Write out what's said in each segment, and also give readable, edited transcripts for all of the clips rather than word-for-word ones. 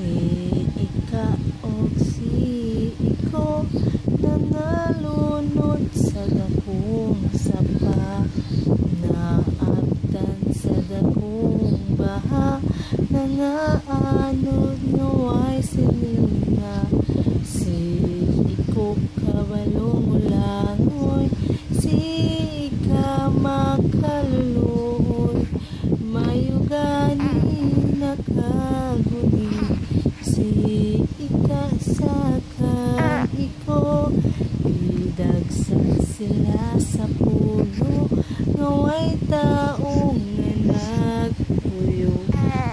Ika og iko nangalunod sa dakong sapa, naabtan sa dakong baha, nangaanod nga way sininga. Si iko kabalong ulangoy, si ika makaluluoy, mayugani nakaguni. Si ika sa iko, idagsa sila sa puno, nga way taong nagpuyo.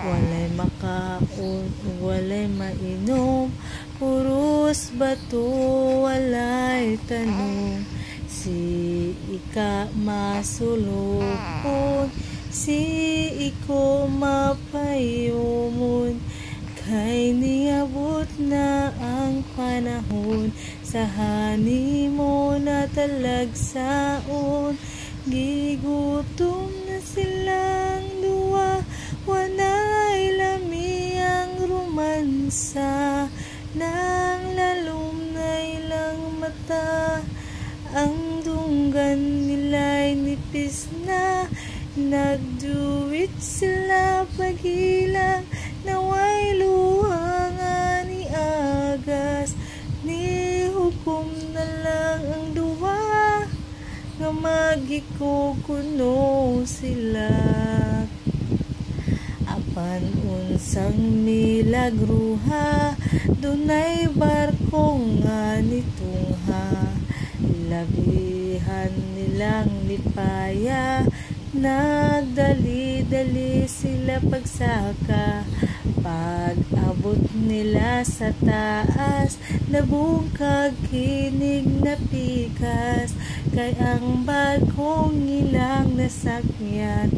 Walay makaon, walay mainom, puros bato, walay tanong. Si ika masulupon, si iko mapayumon, kay niabot na ang panahon, sa hani mo na talagsaon. Gigutom na silang duwa, wanay lami ang romansa, nang lalom na ilang mata, ang dunggan nila'y nipis na. Nagduwit sila paghilang, naway luha nga ni agas, ni hukom na lang ang duwa, nga magikukuno sila. Apan unsang milagruha, dunay barko nga nitungha, labihan nilang lipaya, nagdali-dali sila pagsaka. Pag-abot nila sa taas, nabungkag kinig na pikas, kay ang barkong ilang nasakyan,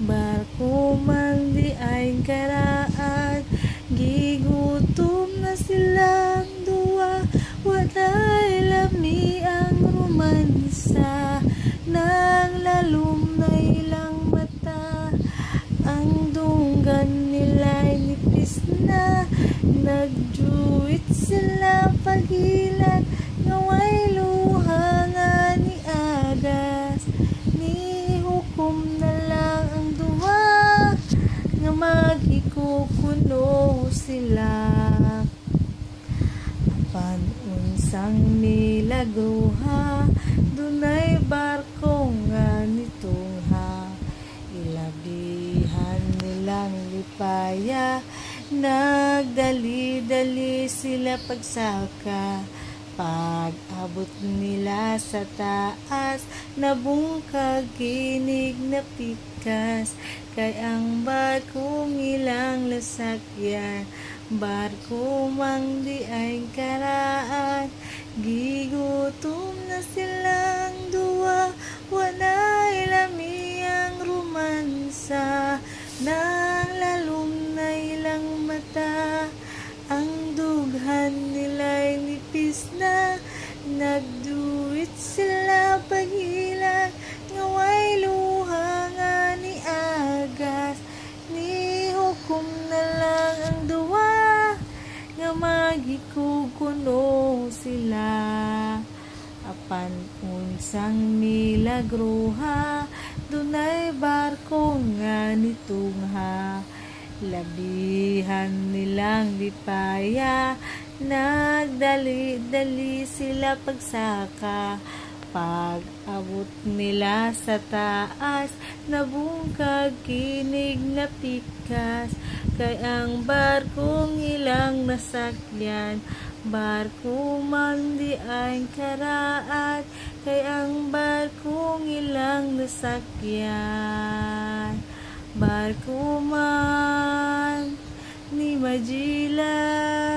barko man di ay karaan. Gigutom na silang duwa, walay lami ang romansa, nang lalom na ilang mata, ang dunggan nila'y nipis na. Nagduwit sila paghilan, nga way luha nga ni agas, ni hukom na lang ang duwa, nga magikukuno sila. Apan unsang milagruha, dunay barko nga nitungha, ilabihan nilang lipaya, nagdali-dali sila pagsaka. Pag-abot nila sa taas, nabungkag kinig na pikas, kay ang barkong ilang lasakyan, barko mang di ay karaan. Gigutom na silang duwa, wanay lami ang romansa, nang lalom na ilang mata, ang dughan nila'y nipis na. Nagduwit sila paghilan, nga way luha nga ni agas, ni hukom na lang ang duwa, nga magikukuno sila. Apan unsang milagruha, dunay barko nga nitungha, labihan nilang lipaya, nagdali-dali sila pagsaka. Pag-abot nila sa taas, nabungkag kinig na pikas, kay ang barkong ilang nasakyan, barko man di ay karaan, kay ang barkong ilang nasakyan, barko man ni Magellan.